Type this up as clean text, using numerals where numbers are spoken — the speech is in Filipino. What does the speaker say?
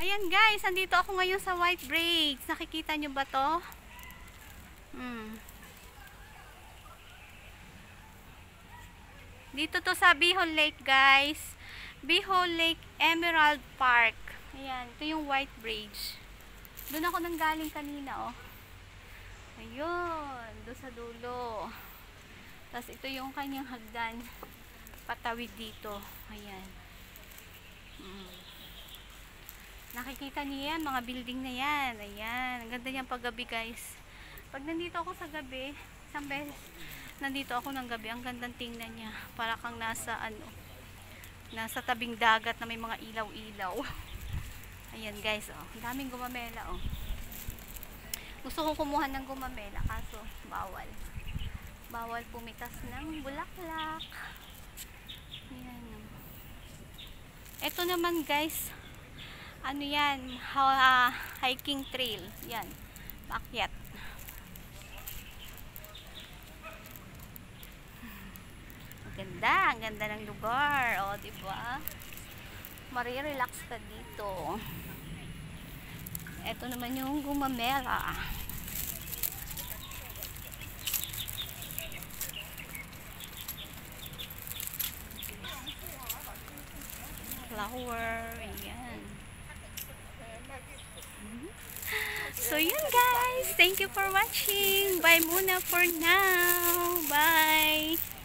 Ayan guys, andito ako ngayon sa White Bridge. Nakikita nyo ba to? Dito to sa Bihol Lake guys. Bihol Lake Emerald Park. Ayan, ito yung White Bridge. Doon ako nanggaling kanina oh. Ayun, doon sa dulo. Tapos ito yung kanyang hagdan. Patawid dito. Ayan. Nakikita niyo yan, mga building na yan. Ayan, ang ganda niyang paggabi guys. Pag nandito ako sa gabi, isang beses nandito ako ng gabi, ang gandang tingnan niya. Para kang nasa nasa tabing dagat na may mga ilaw-ilaw. Ayan guys, oh, daming gumamela oh. Gusto kong kumuha ng gumamela kaso bawal. Bawal pumitas ng bulaklak. Ayan. Ito naman guys, ano yan, hiking trail. Yan, paakyat. Ang ganda ng lugar. O, diba? Marirelax ka dito. Ito naman yung gumamela. Flower. Ayan. So, yun guys. Thank you for watching. Bye muna for now. Bye.